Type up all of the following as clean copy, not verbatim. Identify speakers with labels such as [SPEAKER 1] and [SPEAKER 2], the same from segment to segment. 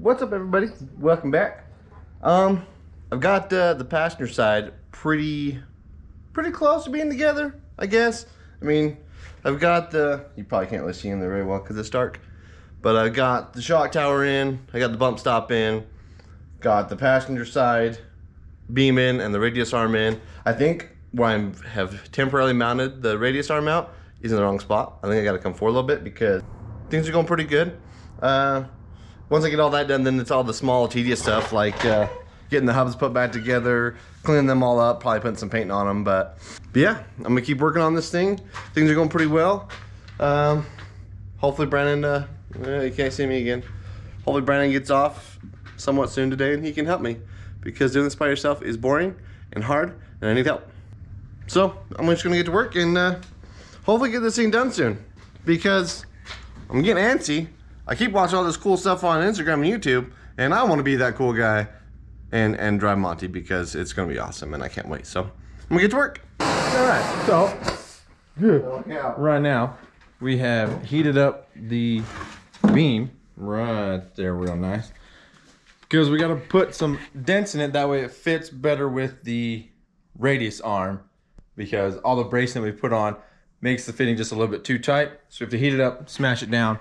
[SPEAKER 1] What's up, everybody? Welcome back. I've got the passenger side pretty close to being together, I guess. I mean, I've got you probably can't really see in there very well because it's dark, but I've got the shock tower in, I got the bump stop in, got the passenger side beam in and the radius arm in. I think where I have temporarily mounted the radius arm out is in the wrong spot. I think I got to come forward a little bit because things are going pretty good. Once I get all that done, then it's all the small tedious stuff like getting the hubs put back together, cleaning them all up, probably putting some paint on them. But yeah, I'm gonna keep working on this thing. Things are going pretty well. Hopefully Brandon, you can't see me again. Hopefully Brandon gets off somewhat soon today and he can help me, because doing this by yourself is boring and hard and I need help. So I'm just gonna get to work and hopefully get this thing done soon, because I'm getting antsy. I keep watching all this cool stuff on Instagram and YouTube, and I want to be that cool guy and drive Monty, because it's going to be awesome and I can't wait. So I'm going to get to work.
[SPEAKER 2] All right, so right now we have heated up the beam right there real nice, because we got to put some dents in it, that way it fits better with the radius arm, because all the bracing that we put on makes the fitting just a little bit too tight. So we have to heat it up, smash it down.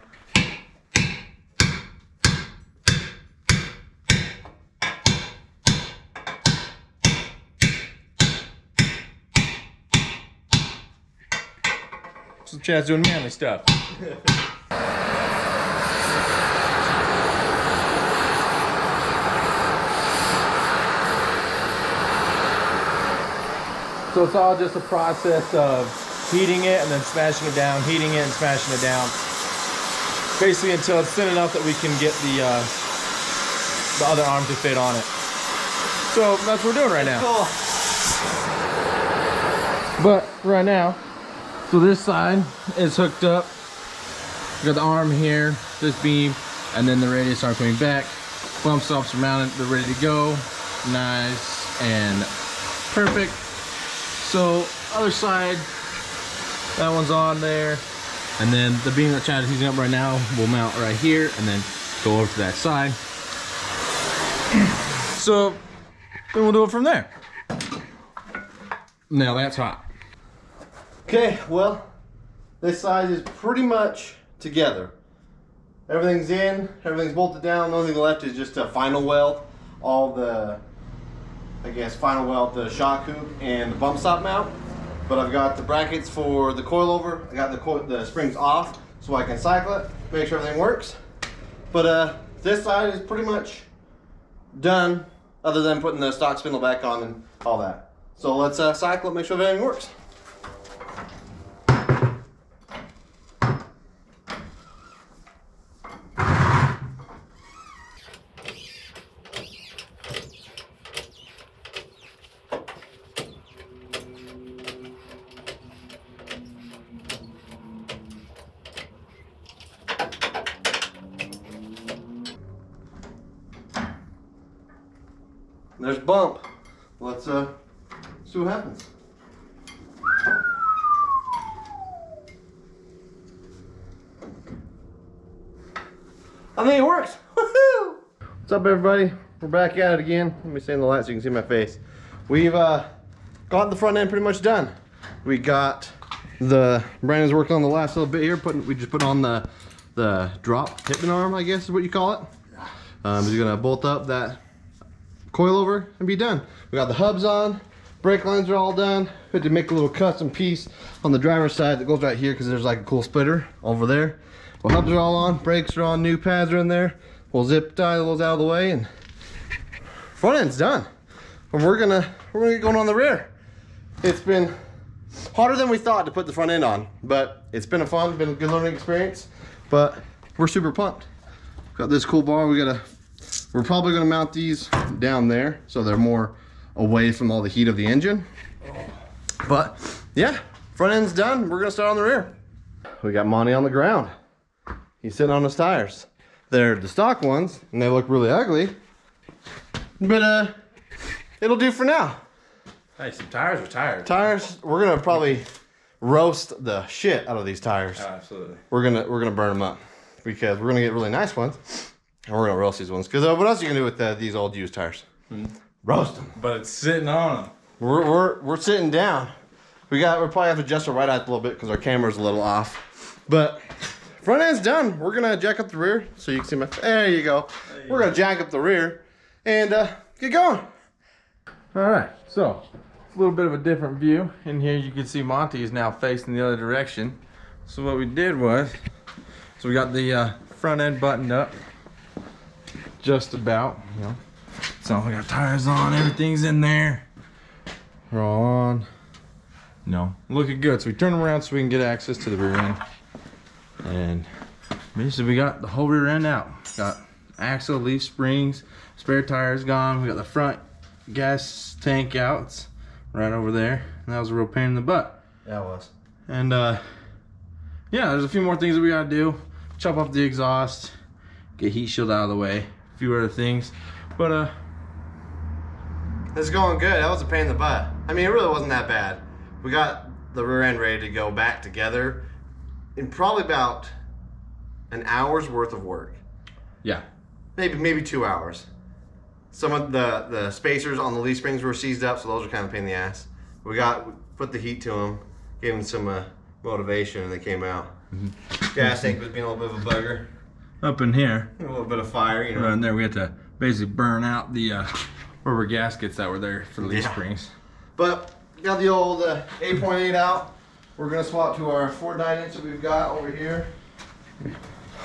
[SPEAKER 2] So Chad's doing manly stuff. So it's all just a process of heating it and then smashing it down, heating it and smashing it down. Basically until it's thin enough that we can get the other arm to fit on it. So that's what we're doing right now.
[SPEAKER 1] Cool.
[SPEAKER 2] But right now, so this side is hooked up. We got the arm here, this beam, and then the radius arm coming back. Bump stops are mounted, they're ready to go. Nice and perfect. So other side, that one's on there. And then the beam that Chad is heating up right now will mount right here and then go over to that side. So then we'll do it from there. Now that's hot.
[SPEAKER 1] Okay, well, this side is pretty much together. Everything's in, everything's bolted down. The only thing left is just a final weld all the, final weld the shock hoop and the bump stop mount. But I've got the brackets for the coilover. I got the springs off so I can cycle it, make sure everything works. But this side is pretty much done, other than putting the stock spindle back on and all that. So let's cycle it, make sure everything works. There's bump. Let's see what happens. I think it works. Woohoo! What's up, everybody? We're back at it again. Let me stay in the light so you can see my face. We've got the front end pretty much done. We got Brandon's working on the last little bit here. We just put on the drop tipping arm, I guess is what you call it. He's gonna bolt up that coilover and be done. We got the hubs on, brake lines are all done. We had to make a little custom piece on the driver's side that goes right here because there's like a cool splitter over there. Well, hubs are all on, brakes are on, new pads are in there. We'll zip tie those out of the way and front end's done. And we're gonna get going on the rear. It's been harder than we thought to put the front end on, but it's been a good learning experience. But we're super pumped. Got this cool bar. We're probably gonna mount these down there so they're more away from all the heat of the engine. But yeah, front end's done. We're gonna start on the rear. We got Monty on the ground. He's sitting on his tires. They're the stock ones and they look really ugly, but it'll do for now.
[SPEAKER 2] Hey, some tires are tired.
[SPEAKER 1] Tires, we're gonna probably roast the shit out of these tires.
[SPEAKER 2] Oh, absolutely.
[SPEAKER 1] We're gonna burn them up because we're gonna get really nice ones. And we're gonna roast these ones. Cause what else are you gonna do with these old used tires? Roast them.
[SPEAKER 2] But it's sitting on them.
[SPEAKER 1] We're sitting down. We'll probably have to adjust our right eye a little bit because our camera's a little off. But front end's done. We're gonna jack up the rear so you can see my. There you go. We're gonna jack up the rear and get going.
[SPEAKER 2] All right, so a little bit of a different view. In here you can see Monty is now facing the other direction. So what we did was, so we got the front end buttoned up, just about, you know. So we got tires on, everything's in there. We're all on. No, looking good. So we turn them around so we can get access to the rear end. And basically we got the whole rear end out. Got axle, leaf springs, spare tires gone. We got the front gas tank out. It's right over there. And that was a real pain in the butt.
[SPEAKER 1] Yeah, it was. And
[SPEAKER 2] yeah, there's a few more things that we gotta do. Chop off the exhaust, get heat shield out of the way, a few other things. But
[SPEAKER 1] it's going good. That was a pain in the butt. I mean, it really wasn't that bad. We got the rear end ready to go back together in probably about an hour's worth of work.
[SPEAKER 2] yeah.
[SPEAKER 1] Maybe 2 hours. Some of the spacers on the leaf springs were seized up, so those are kind of a pain in the ass. We put the heat to them, gave them some motivation, and they came out. Gas tank was being a little bit of a bugger.
[SPEAKER 2] Up in here,
[SPEAKER 1] A little bit of fire, you know.
[SPEAKER 2] right in there, we had to basically burn out the rubber gaskets that were there for the leaf springs.
[SPEAKER 1] But got the old 8.8 out. We're gonna swap to our 4.9-inch that we've got over here.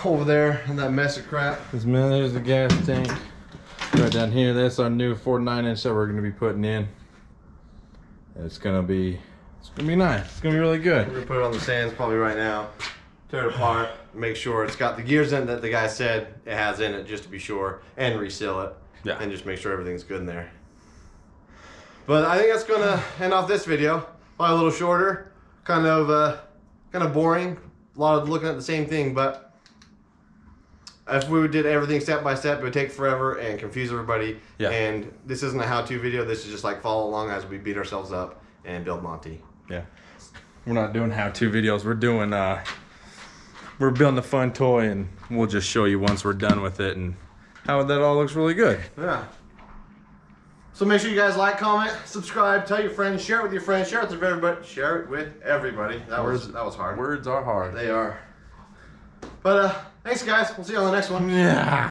[SPEAKER 1] Over there in that mess of crap.
[SPEAKER 2] There's the gas tank. Right down here, that's our new 4.9-inch that we're gonna be putting in. It's gonna be nice. It's gonna be really good.
[SPEAKER 1] We're gonna put it on the sands probably right now. Tear it apart, make sure it's got the gears in that the guy said it has in it, just to be sure, and reseal it.
[SPEAKER 2] Yeah.
[SPEAKER 1] And just make sure everything's good in there. But I think that's gonna end off this video. Probably a little shorter, kind of boring. A lot of looking at the same thing, but if we did everything step by step, it would take forever and confuse everybody.
[SPEAKER 2] Yeah.
[SPEAKER 1] And this isn't a how-to video. This is just like follow along as we beat ourselves up and build Monty.
[SPEAKER 2] Yeah. We're not doing how-to videos. We're doing we're building a fun toy, and we'll just show you once we're done with it and how that all looks really good.
[SPEAKER 1] Yeah. So make sure you guys like, comment, subscribe, tell your friends, share it with your friends, share it with everybody. Share it with everybody. That was hard.
[SPEAKER 2] Words are hard.
[SPEAKER 1] They are. But thanks guys. We'll see you on the next one.
[SPEAKER 2] Yeah.